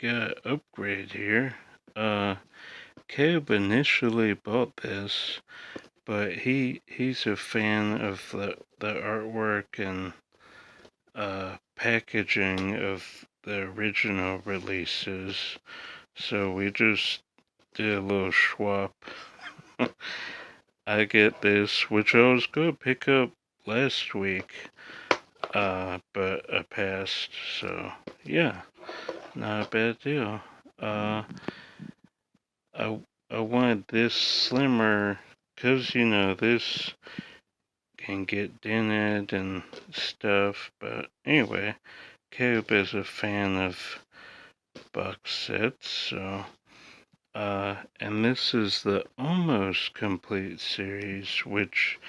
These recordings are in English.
got upgrade here. Caleb initially bought this, but he's a fan of the artwork and packaging of the original releases, so we just did a little swap. I get this, which I was going to pick up last week, but I passed, so yeah, not a bad deal. I, I wanted this slimmer, because, this can get dented and stuff, but anyway, Caleb is a fan of box sets, so, and this is the almost complete series, which,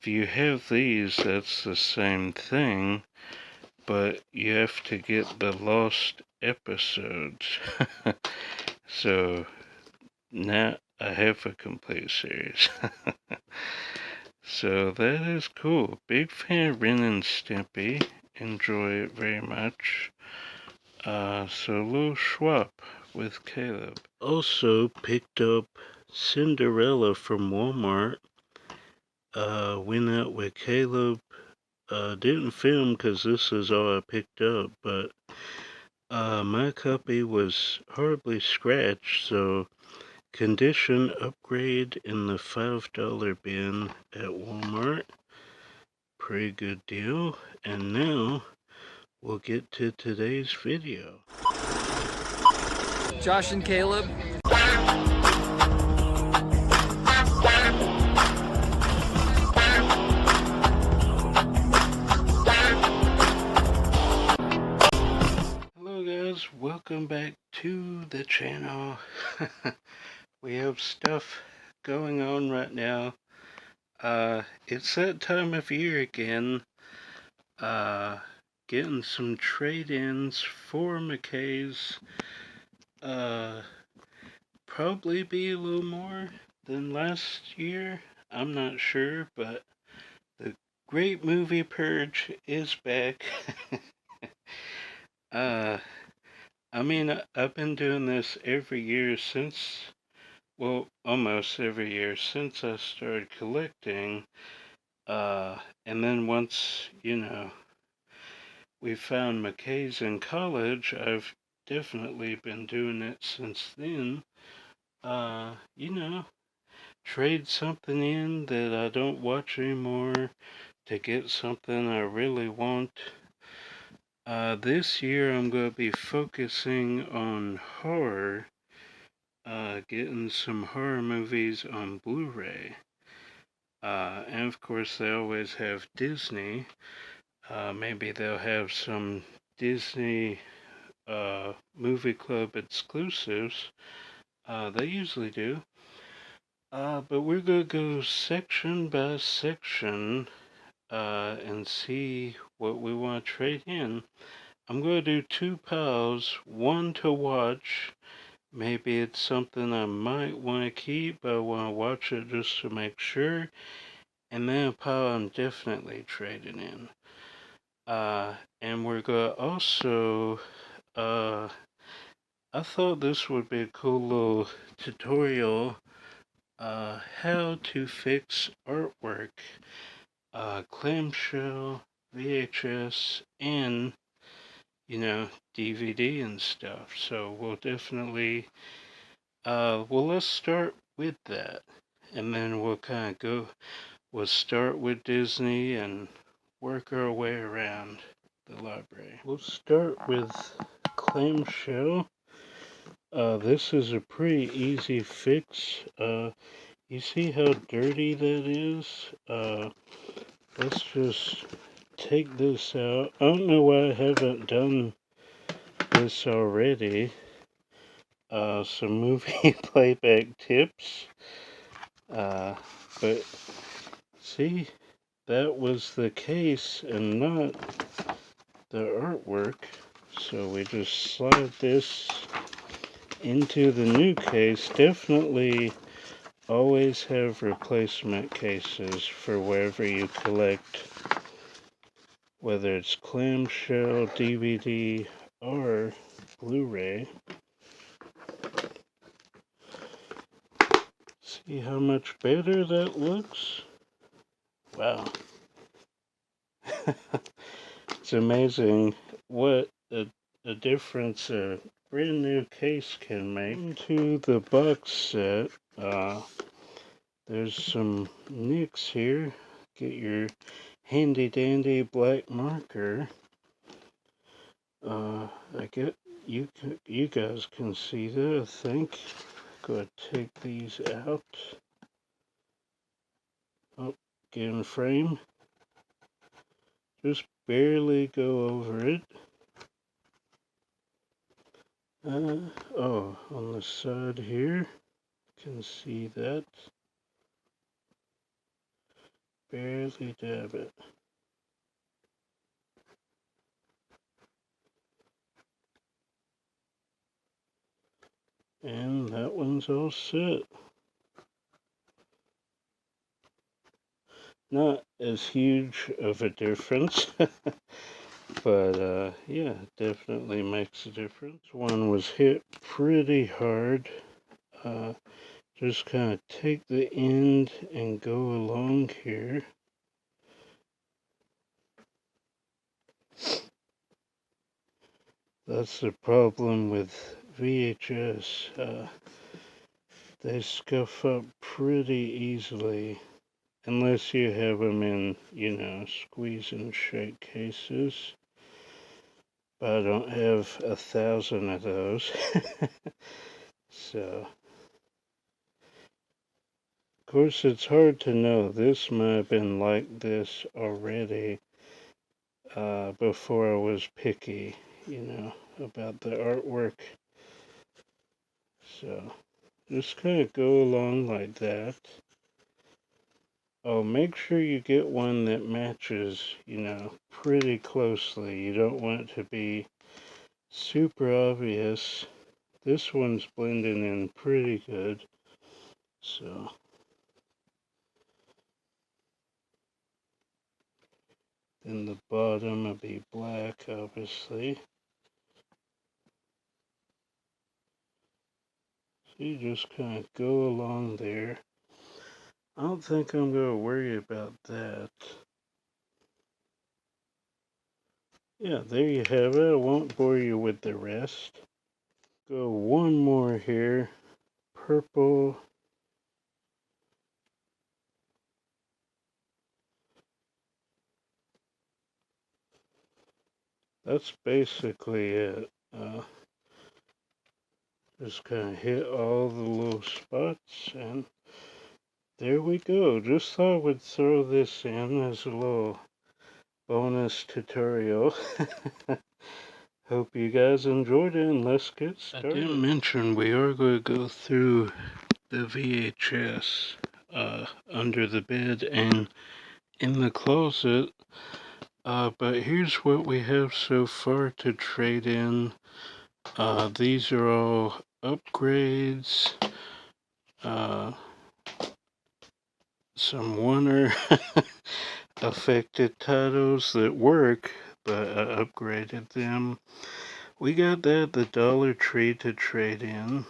if you have these, that's the same thing, but you have to get the lost episodes. So, now I have a complete series. So that is cool. Big fan of Ren and Stimpy. Enjoy it very much. So a little swap with Caleb. Also picked up Cinderella from Walmart. Went out with Caleb. Didn't film because this is all I picked up, but my copy was horribly scratched, so condition upgrade in the $5 bin at Walmart. Pretty good deal. And now we'll get to today's video. Josh and Caleb. Hello guys, welcome back to the channel. We have stuff going on right now. It's that time of year again. Getting some trade-ins for Mckay's. Probably be a little more than last year. I'm not sure, but the great movie Purge is back. I mean, I've been doing this every year since, well, almost every year since I started collecting. And then once, we found Mckay's in college, I've definitely been doing it since then. Trade something in that I don't watch anymore to get something I really want. This year I'm going to be focusing on horror, getting some horror movies on Blu-ray. And of course they always have Disney. Maybe they'll have some Disney movie club exclusives. They usually do. But we're going to go section by section and see what we want to trade in. I'm going to do two piles, one to watch. Maybe it's something I might want to keep, but I want to watch it just to make sure. And then a pile I'm definitely trading in. And we're going to also, I thought this would be a cool little tutorial, how to fix artwork, clamshell, VHS, and, DVD and stuff. So we'll definitely, let's start with that. And then we'll kind of we'll start with Disney and work our way around the library. We'll start with clamshell. This is a pretty easy fix. You see how dirty that is? Let's just take this out. I don't know why I haven't done this already. Some movie playback tips. But see, that was the case and not the artwork. So we just slide this into the new case. Definitely always have replacement cases for wherever you collect, whether it's clamshell, DVD, R Blu-ray. See how much better that looks? Wow. It's amazing what a difference a brand new case can make. Into the box set, there's some nicks here. Get your handy dandy black marker. I get you guys can see that, I think. Go ahead, take these out. Oh, get in frame. Just barely go over it. Oh, on the side here, you can see that. Barely dab it. And that one's all set. Not as huge of a difference, but yeah, definitely makes a difference. One was hit pretty hard. Just kind of take the end and go along here. That's the problem with VHS. They scuff up pretty easily. Unless you have them in, squeeze and shake cases. But I don't have 1,000 of those. So, of course, it's hard to know. This might have been like this already before I was picky, about the artwork. So, just kind of go along like that. Oh, make sure you get one that matches, pretty closely. You don't want it to be super obvious. This one's blending in pretty good. So, then the bottom will be black, obviously. So you just kind of go along there. I don't think I'm going to worry about that. Yeah, there you have it. I won't bore you with the rest. Go one more here. Purple. That's basically it. Just kind of hit all the little spots, and there we go. Just thought I would throw this in as a little bonus tutorial. Hope you guys enjoyed it, and let's get started. I didn't mention we are going to go through the VHS under the bed and in the closet. But here's what we have so far to trade in. These are all upgrades. Some Warner affected titles that work, but I upgraded them. We got that at the Dollar Tree to trade in.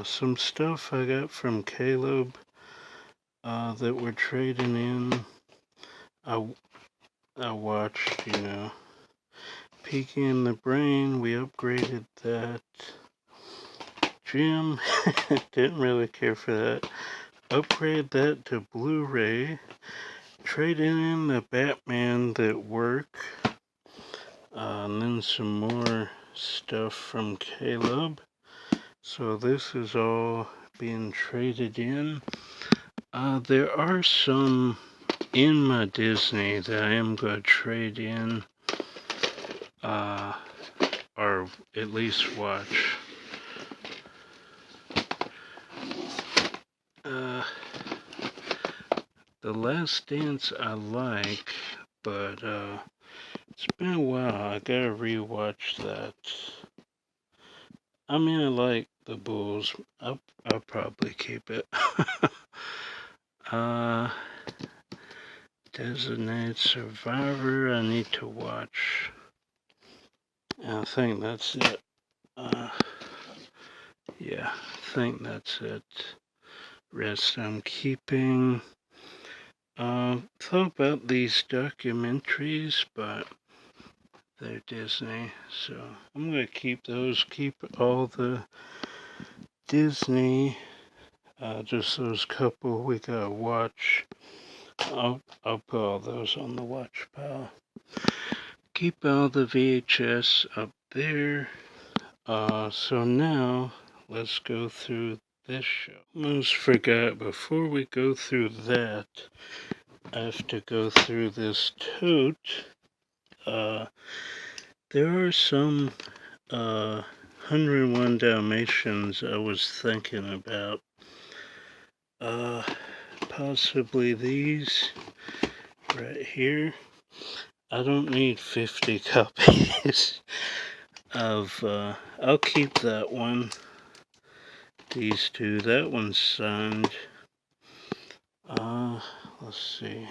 Some stuff I got from Caleb that we're trading in. I watched, Peaky in the Brain. We upgraded that. Jim didn't really care for that. Upgrade that to Blu-ray. Trading in the Batman that work. And then some more stuff from Caleb. So this is all being traded in. There are some in my Disney that I am going to trade in. Or at least watch. The Last Dance I like, but it's been a while. I gotta rewatch that. I mean, I like the Bulls. I'll probably keep it. Designated Survivor, I need to watch. And I think that's it. Yeah, I think that's it. Rest I'm keeping. Thought about these documentaries, but they're Disney, so I'm gonna keep those. Keep all the Disney. Just those couple we gotta watch. I'll put all those on the watch pile. Keep all the VHS up there. So now let's go through this show. Almost forgot, before we go through that, I have to go through this tote. There are some 101 Dalmatians I was thinking about. Possibly these right here. I don't need 50 copies of, I'll keep that one. These two, that one's signed. Let's see.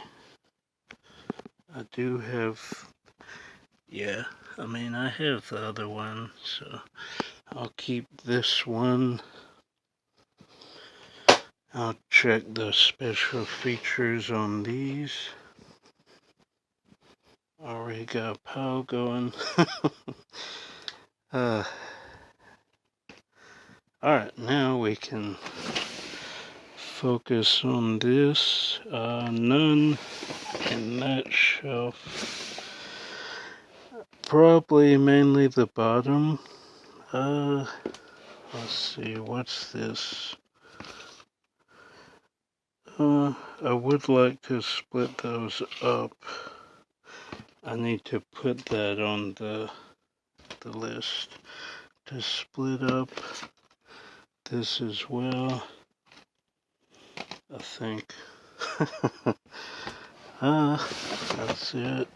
I do have, yeah, I mean, I have the other one, so I'll keep this one. I'll check the special features on these. Already got a pile going. Alright, now we can focus on this. None in that shelf. Probably mainly the bottom. Let's see, what's this? I would like to split those up. I need to put that on the list to split up this as well. I think. That's it.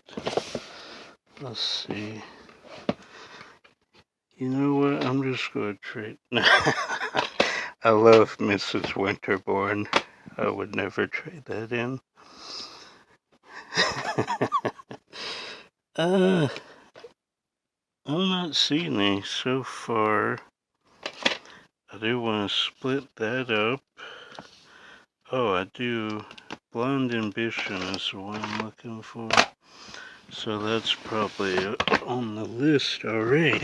Let's see. You know what? I'm just gonna trade. I love Mrs. Winterbourne. I would never trade that in. I'm not seeing any so far. I do want to split that up. Oh, I do. Blonde Ambition is the one I'm looking for. So that's probably on the list already.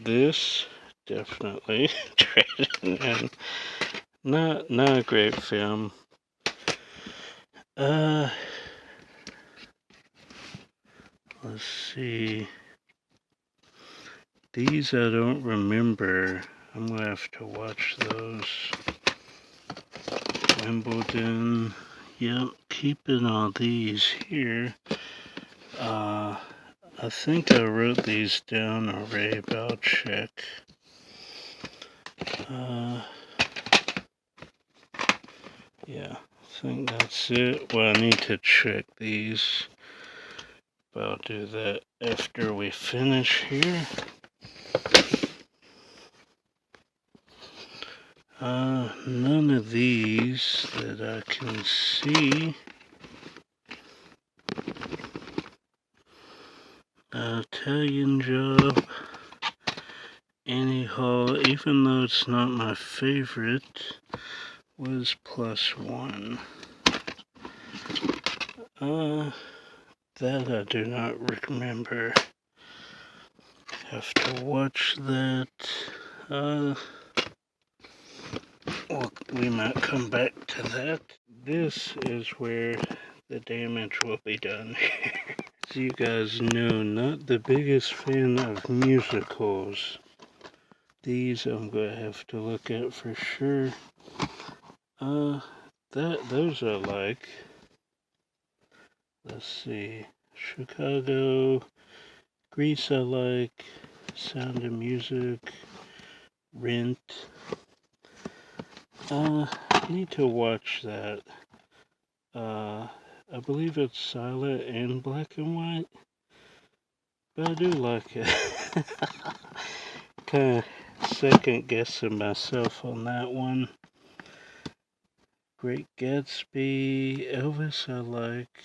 This, definitely trading in. Not a great film. Let's see. These I don't remember. I'm gonna have to watch those. Wimbledon. Yep, keeping all these here. I think I wrote these down already, but I'll check. Yeah, I think that's it. Well, I need to check these, but I'll do that after we finish here. None of these that I can see. Italian Job, Annie Hall, even though it's not my favorite, was +1. That I do not remember. Have to watch that. Well, we might come back to that. This is where the damage will be done. As you guys know, not the biggest fan of musicals. These I'm gonna have to look at for sure. Those I like. Let's see. Chicago, Grease I like, Sound of Music, Rent. Need to watch that. I believe it's silent and black and white, but I do like it. Kind of second guessing myself on that one. Great Gatsby, Elvis I like.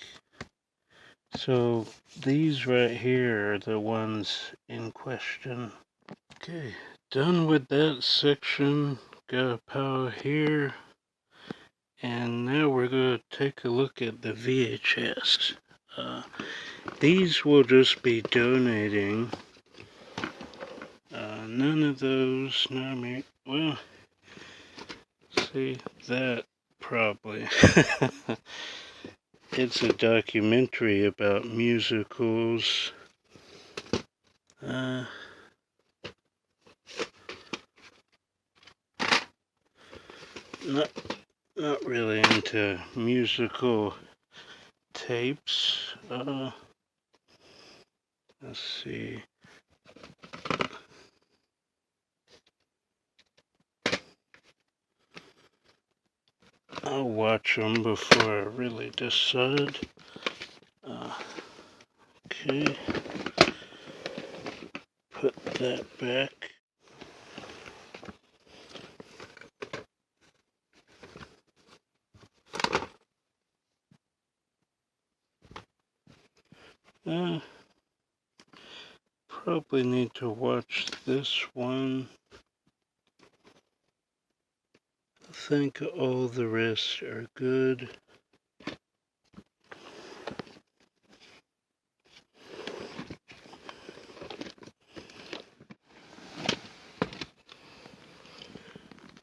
So these right here are the ones in question. Okay, done with that section. Got a pile here. And now we're going to take a look at the VHS. These will just be donating. None of those, no, me. Well, see, that probably. It's a documentary about musicals. Not not really into musical tapes. Let's see. I'll watch them before I really decide. Okay. Put that back. Probably need to watch this one. I think all the rest are good.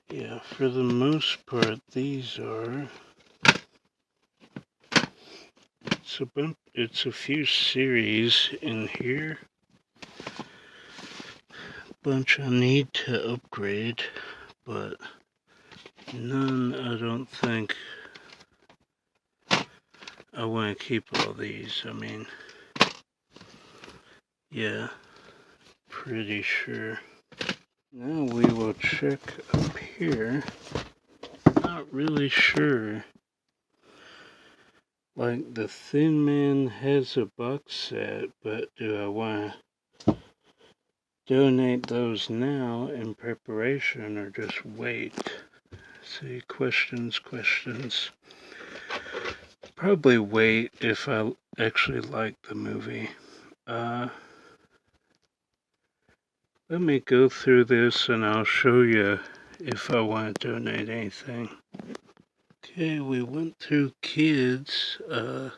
Yeah, for the most part, these are. It's a few series in here. Bunch I need to upgrade, but none I don't think I want to keep all these. I mean, yeah, pretty sure. Now we will check up here. Not really sure. Like, the Thin Man has a box set, but do I want to donate those now in preparation or just wait? See, questions. Probably wait if I actually like the movie. Let me go through this and I'll show you if I want to donate anything. Okay, we went through kids, got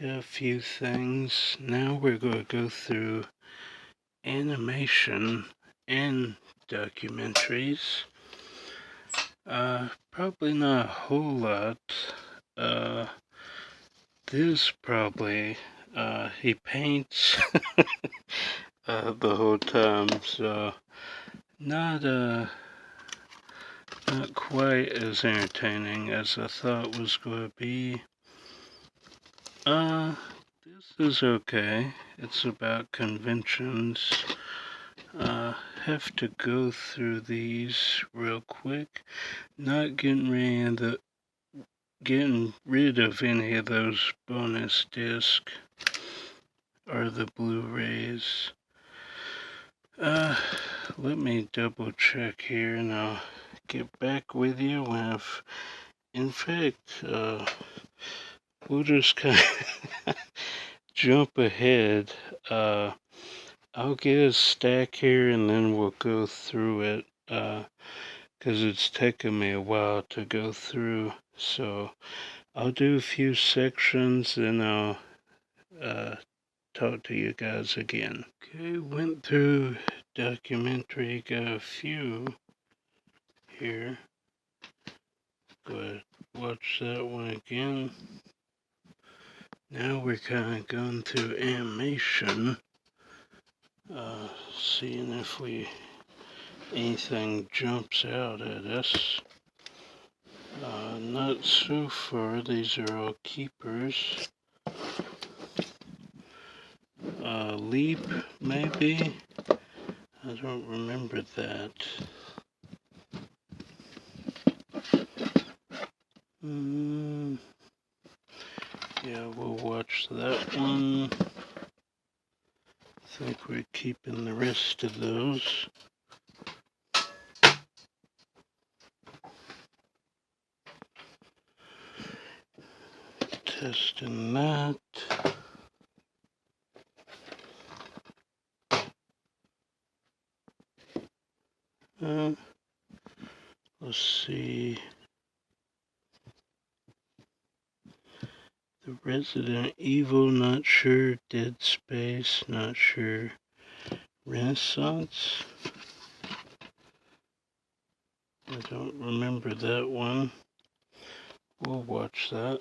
a few things. Now we're going to go through animation and documentaries. Probably not a whole lot. This probably, he paints the whole time, so not quite as entertaining as I thought was going to be. This is okay. It's about conventions. Have to go through these real quick. Not getting rid of any of those bonus discs or the Blu-rays. Let me double check here and I'll get back with you when in fact, we'll just kind of jump ahead. I'll get a stack here and then we'll go through it, because it's taken me a while to go through. So I'll do a few sections and I'll talk to you guys again. Okay, went through documentary, got a few here. Go ahead, watch that one again. Now we're kind of going through animation, seeing if anything jumps out at us. Not so far, these are all keepers. Leap, maybe? I don't remember that. Yeah, we'll watch that one. I think we're keeping the rest of those. Testing that. Uh, let's see. The Resident Evil, not sure. Dead Space, not sure. Renaissance? I don't remember that one. We'll watch that.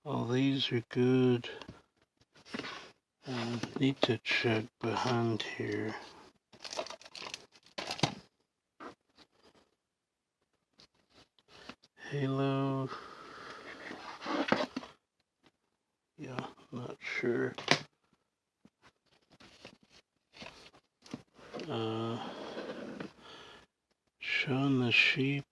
All these are good. Need to check behind here. Halo. Yeah, not sure. Shaun the Sheep.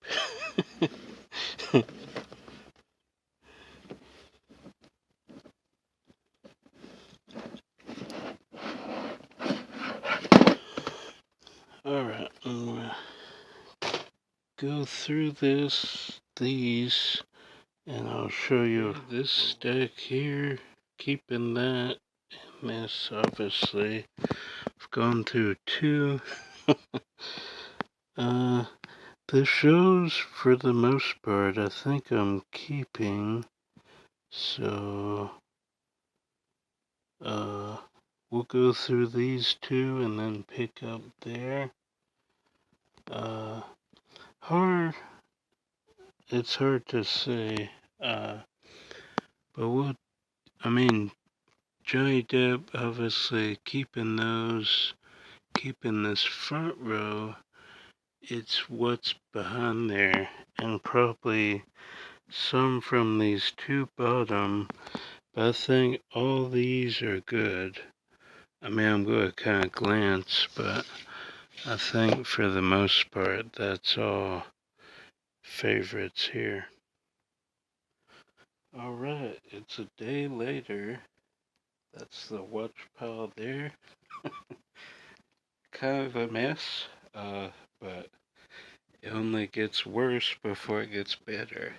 Alright, I'm gonna go through these, and I'll show you this stack here. Keeping that and this, obviously. I've gone through two. The shows, for the most part, I think I'm keeping. So, we'll go through these two and then pick up there. Hard, it's hard to say. But Johnny Depp, obviously, keeping this front row, it's what's behind there, and probably some from these two bottom, but I think all these are good. I'm going to kind of glance, but I think for the most part, that's all favorites here. Alright, it's a day later. That's the watch pile there. Kind of a mess, but it only gets worse before it gets better.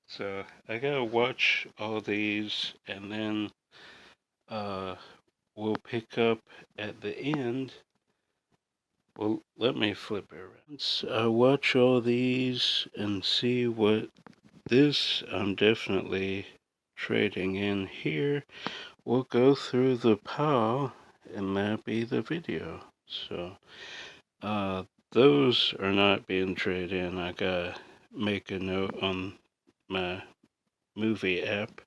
So I gotta watch all these, and then we'll pick up at the end. Well, let me flip it around. So watch all these and see what this I'm definitely trading in here. We'll go through the pile, and that'll be the video. So, those are not being traded in. I gotta make a note on my movie app.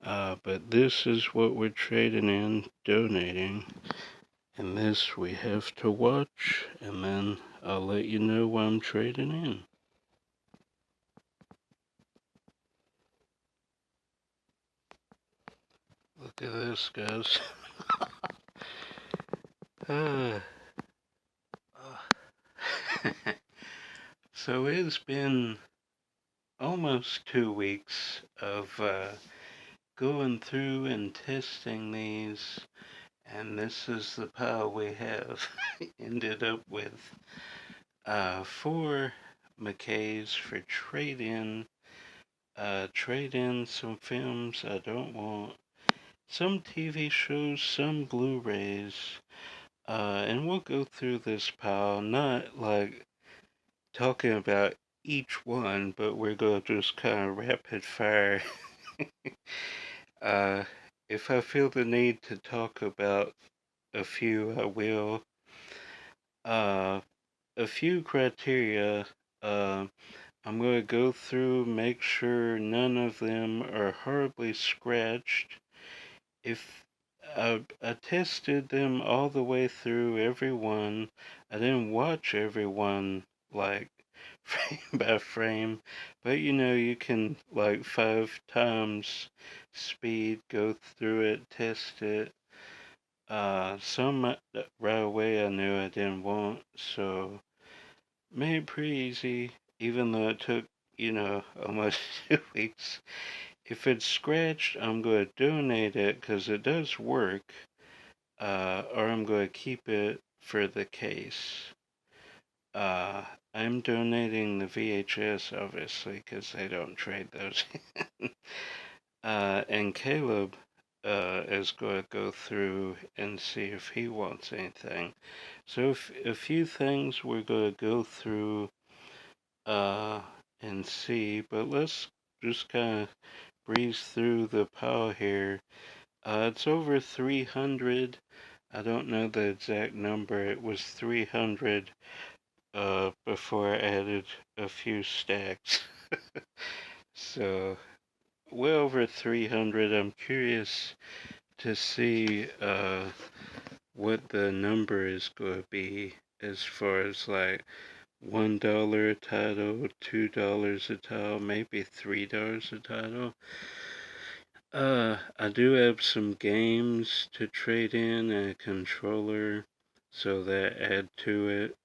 But this is what we're trading in, donating. And this we have to watch, and then I'll let you know what I'm trading in. Look at this, guys. So it's been almost 2 weeks of going through and testing these, and this is the pile we have ended up with. 4 Mckays for trade-in. Trade in some films I don't want, some TV shows, some Blu-rays, and we'll go through this pile, not like talking about each one, but we're going to just kind of rapid fire. If I feel the need to talk about a few, I will. A few criteria. I'm going to go through, make sure none of them are horribly scratched. If I tested them all the way through every one, I didn't watch every one like frame by frame, but you can like 5 times speed go through it, test it. Some right away I knew I didn't want, so made it pretty easy, even though it took, almost 2 weeks. If it's scratched, I'm going to donate it because it does work, or I'm going to keep it for the case. I'm donating the VHS, obviously, because they don't trade those. And Caleb, is going to go through and see if he wants anything. So a few things we're going to go through and see, but let's just kind of breeze through the pile here. It's over 300. I don't know the exact number. It was 300 before I added a few stacks. So, well over 300. I'm curious to see what the number is going to be as far as like $1 a title, $2 a title, maybe $3 a title. I do have some games to trade in and a controller, so that add to it.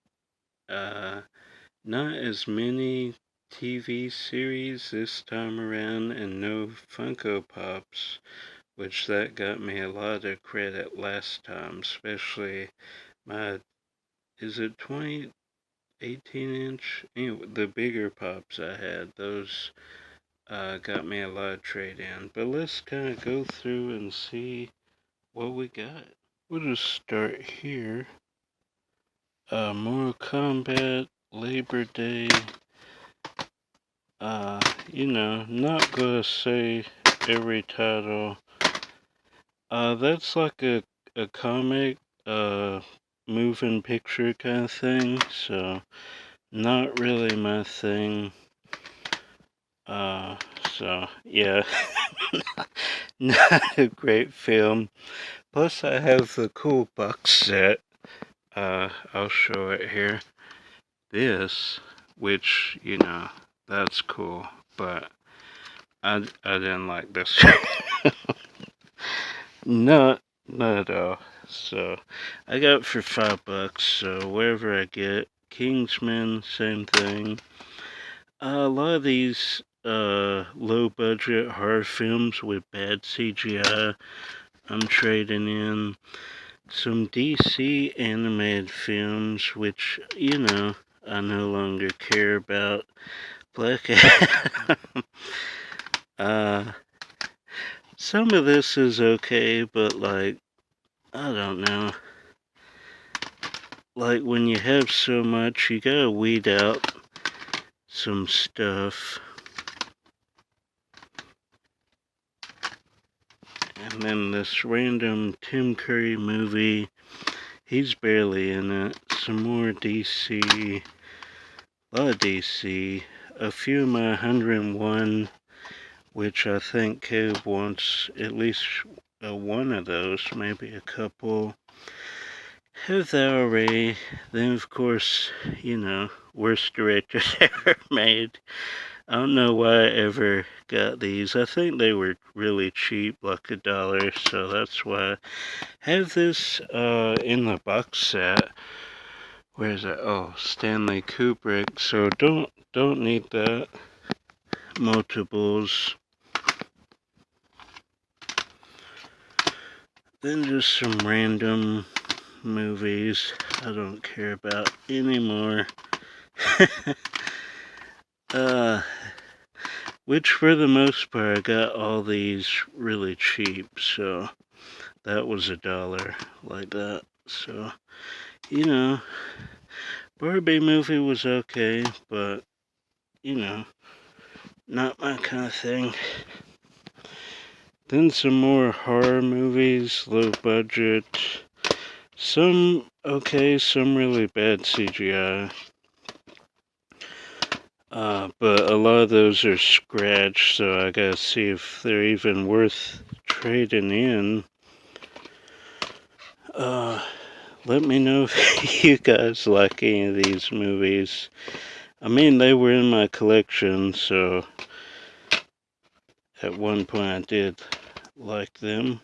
Not as many TV series this time around, and no Funko Pops, which that got me a lot of credit last time, especially my, is it 20, 18 inch? Anyway, the bigger pops I had, those got me a lot of trade in. But let's kind of go through and see what we got. We'll just start here. Mortal Kombat, Labor Day. Not gonna say every title. That's like a comic, moving picture kind of thing, so not really my thing. So yeah, not a great film. Plus I have the cool box set. I'll show it here. This, which, that's cool, but I didn't like this. Not at all. So I got it for $5. So wherever I get, Kingsman, same thing. A lot of these low budget horror films with bad CGI, I'm trading in. Some DC animated films, which, I no longer care about. Black some of this is okay, but like, I don't know. Like, when you have so much, you gotta weed out some stuff. And then this random Tim Curry movie, he's barely in it. Some more DC, a lot of DC. A few of my 101, which I think Caleb wants at least one of those, maybe a couple. Have that already. Then, of course, worst directors ever made. I don't know why I ever got these. I think they were really cheap, like $1, so that's why I have this in the box set. Where is it? Oh, Stanley Kubrick. So don't need that. Multiples. Then just some random movies I don't care about anymore. Which for the most part I got all these really cheap, so that was $1 like that. So, Barbie movie was okay, but, not my kind of thing. Then some more horror movies, low budget. Some okay, some really bad CGI. But a lot of those are scratched, so I gotta see if they're even worth trading in. Let me know if you guys like any of these movies. I mean, they were in my collection, so at one point I did like them.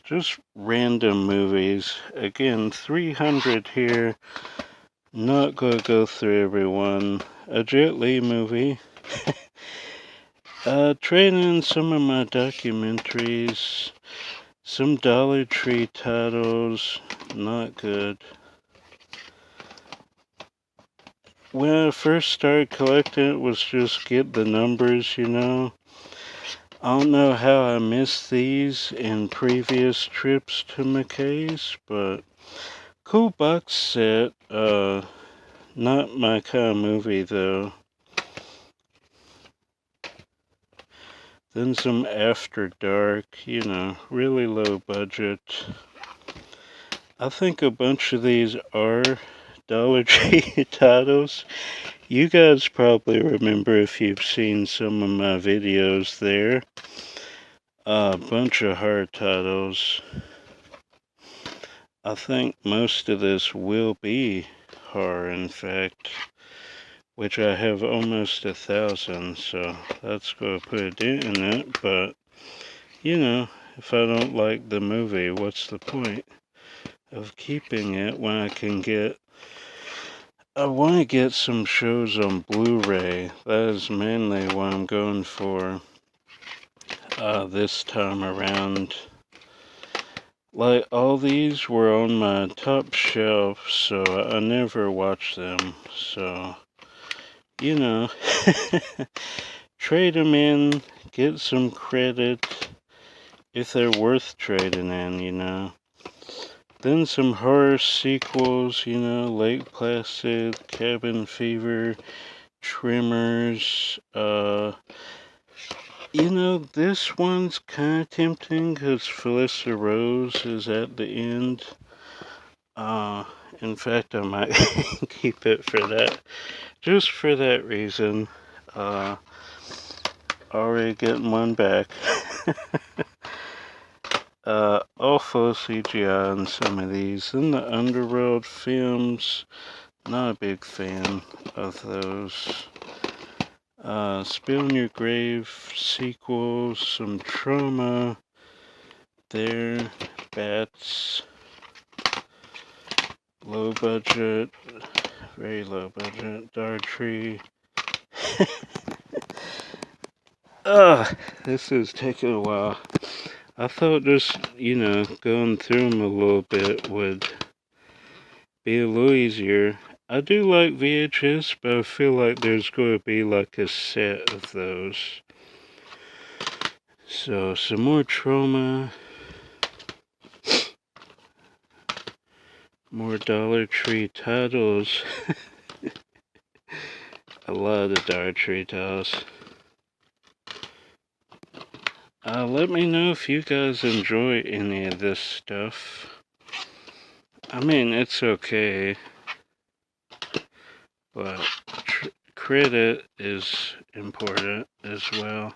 Just random movies. Again, 300 here. Not gonna go through everyone. A Jet Li movie. Trading in some of my documentaries. Some Dollar Tree titles. Not good. When I first started collecting, it was just get the numbers, I don't know how I missed these in previous trips to Mckay's, but cool box set. Not my kind of movie though. Then some After Dark, really low budget. I think a bunch of these are Dollar Tree titles. You guys probably remember if you've seen some of my videos there. A bunch of horror titles. I think most of this will be horror, in fact, which I have almost 1,000, so that's going to put a dent in it, but, if I don't like the movie, what's the point of keeping it when I want to get some shows on Blu-ray. That is mainly what I'm going for this time around. Like, all these were on my top shelf, so I never watched them. So, trade them in, get some credit if they're worth trading in. Then some horror sequels, Lake Placid, Cabin Fever, Tremors. This one's kind of tempting because Felissa Rose is at the end. In fact, I might keep it for that. Just for that reason. Already getting one back. Awful CGI in some of these. Then the Underworld films, not a big fan of those. Spill in Your Grave sequels, some Trauma there, Bats, low budget, very low budget, Dartree. This is taking a while. I thought just, going through them a little bit would be a little easier. I do like VHS, but I feel like there's going to be like a set of those. So, some more Trauma. More Dollar Tree titles. A lot of Dollar Tree titles. Let me know if you guys enjoy any of this stuff. I mean, it's okay, but credit is important as well.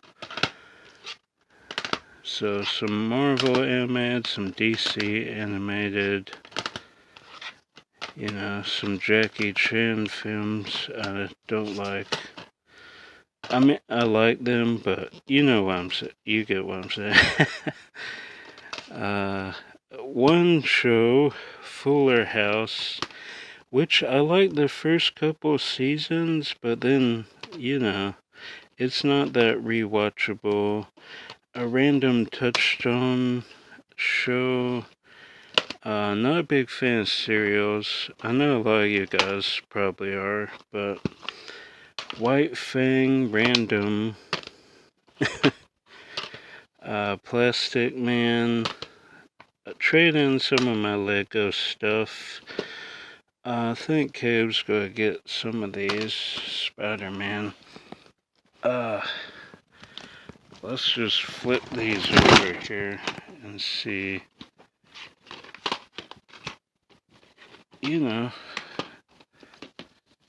So some Marvel animated, some DC animated, some Jackie Chan films I don't like. I mean, I like them, but you know what I'm saying. You get what I'm saying. One show, Fuller House, which I like the first couple seasons, but then, it's not that rewatchable. A Random Touchstone show. Not a big fan of serials. I know a lot of you guys probably are, but White Fang, Random, Plastic Man, trade in some of my Lego stuff. I think Cave's gonna get some of these. Spider-Man. Let's just flip these over here and see.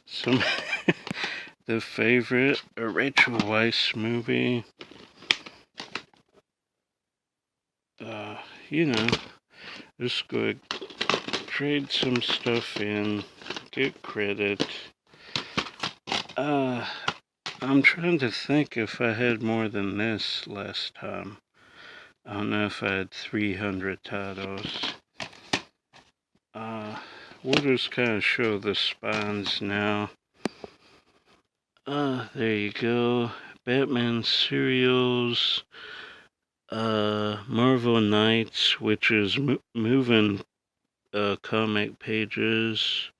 Some the favorite, a Rachel Weisz movie. Just go trade some stuff in, get credit. I'm trying to think if I had more than this last time. I don't know if I had 300 titles. We'll just kind of show the spines now. There you go. Batman serials. Marvel Knights, which is moving comic pages.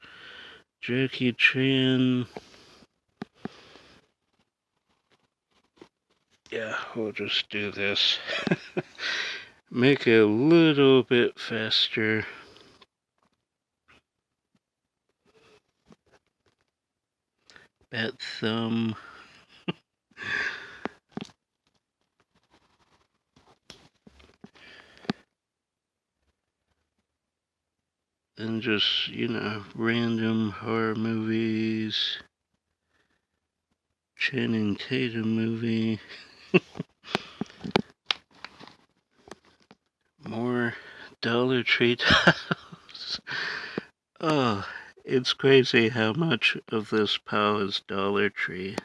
Jackie Chan. Yeah, we'll just do this. Make it a little bit faster. Bat thumb. Then just, random horror movies. Channing Tatum movie. More Dollar Tree titles. Oh, it's crazy how much of this pile is Dollar Tree.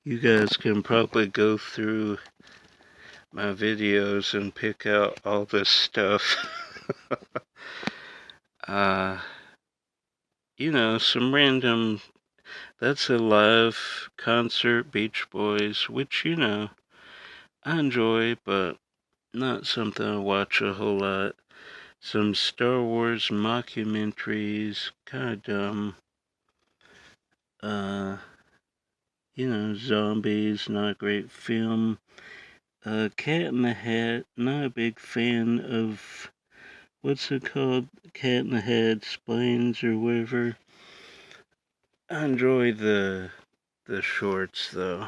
You guys can probably go through my videos and pick out all this stuff. Some random. That's a live concert, Beach Boys, which, I enjoy, but not something I watch a whole lot. Some Star Wars mockumentaries, kind of dumb. Zombies, not a great film. Cat in the Hat, not a big fan of, what's it called? Cat in the Hat Explains or whatever. I enjoy the shorts though,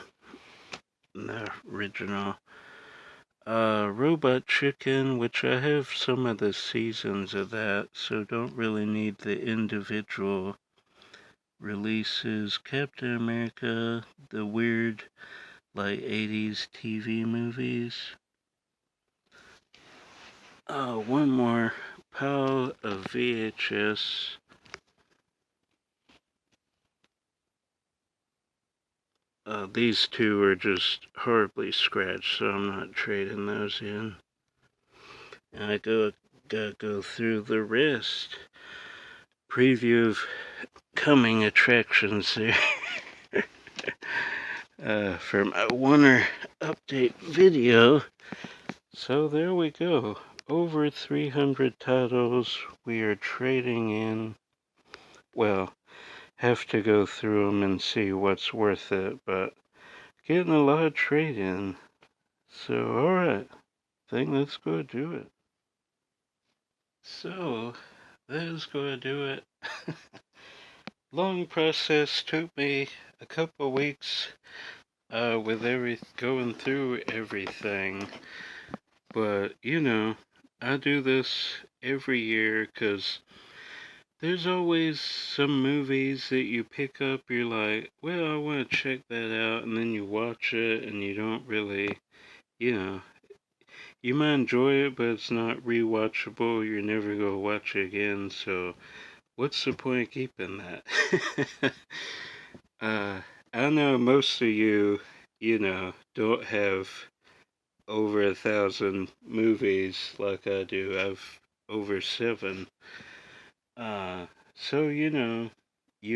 the original. Robot Chicken, which I have some of the seasons of that, so don't really need the individual releases. Captain America, the weird, 80s TV movies. One more pile of VHS. These two are just horribly scratched, so I'm not trading those in. And I gotta go through the rest. Preview of coming attractions there. For my Warner update video. So there we go. Over 300 titles we are trading in. Well, have to go through them and see what's worth it, but getting a lot of trade in. So, alright, I think that's going to do it. So, that is going to do it. Long process, took me a couple weeks with going through everything. But, I do this every year because there's always some movies that you pick up, you're like, well, I want to check that out, and then you watch it, and you don't really, you might enjoy it, but it's not rewatchable, you're never going to watch it again, so what's the point of keeping that? I know most of you, don't have over 1,000 movies like I do. I've over 7. So, you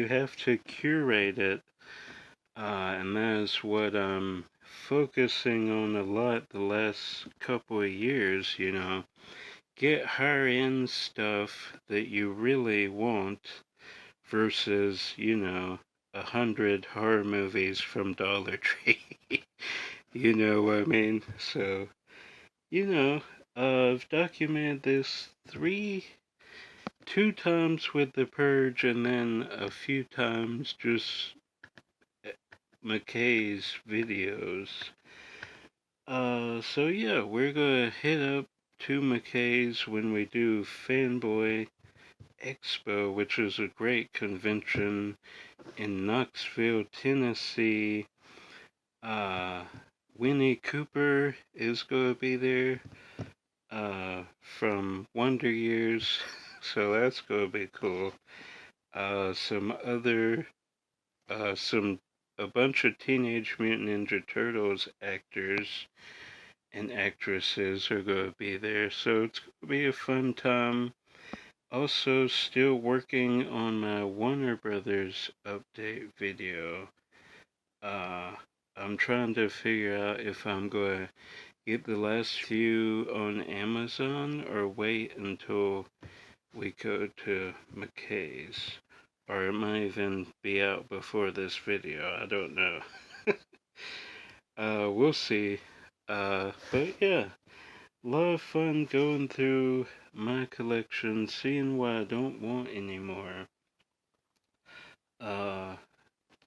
have to curate it, and that is what I'm focusing on a lot the last couple of years, Get higher end stuff that you really want versus, 100 horror movies from Dollar Tree. You know what I mean? So, I've documented this 2 times with the Purge and then a few times just Mckay's videos. So yeah, we're gonna hit up 2 Mckay's when we do Fanboy Expo, which is a great convention in Knoxville, Tennessee. Winnie Cooper is gonna be there. From Wonder Years, so that's gonna be cool. Some other, a bunch of Teenage Mutant Ninja Turtles actors and actresses are gonna be there, so it's gonna be a fun time. Also, still working on my Warner Brothers update video. I'm trying to figure out if I'm gonna get the last few on Amazon or wait until we go to Mckay's. Or it might even be out before this video, I don't know. We'll see. But yeah, a lot of fun going through my collection, seeing what I don't want anymore. Uh,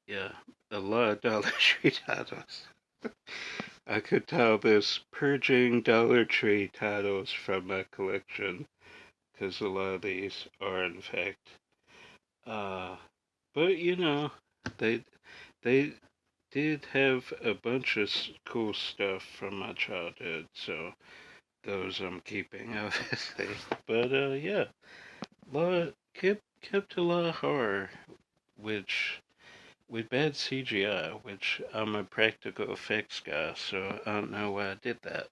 yeah, a lot of Dollar Tree titles. I could tell this purging Dollar Tree titles from my collection, because a lot of these are in fact. Uh, but you know, they they did have a bunch of cool stuff from my childhood, so those I'm keeping, obviously. But yeah, kept a lot of horror, which with bad CGI, which I'm a practical effects guy, so I don't know why I did that.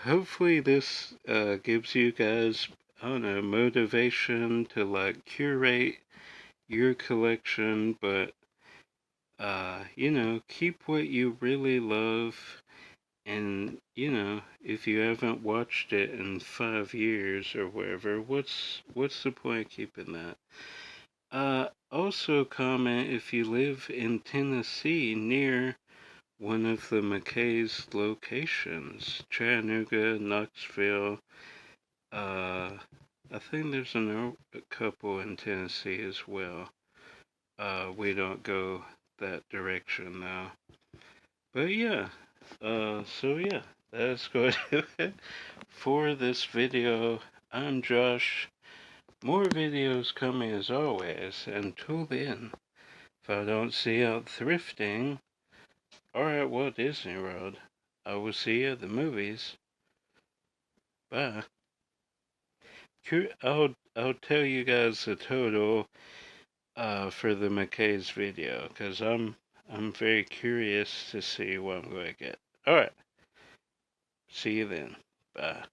Hopefully this gives you guys, I don't know, motivation to like curate your collection, but you know, keep what you really love. And, you know, if you haven't watched it in 5 years or whatever, what's the point of keeping that? Also comment if you live in Tennessee near one of the Mckay's locations, Chattanooga, Knoxville. I think there's a couple in Tennessee as well. We don't go that direction now. But yeah, so yeah, that's going to do it for this video. I'm Josh. More videos coming as always. Until then, if I don't see you out thrifting or at Walt Disney World, I will see you at the movies. Bye. I'll tell you guys the total for the Mckay's video, because I'm very curious to see what I'm going to get. Alright, see you then. Bye.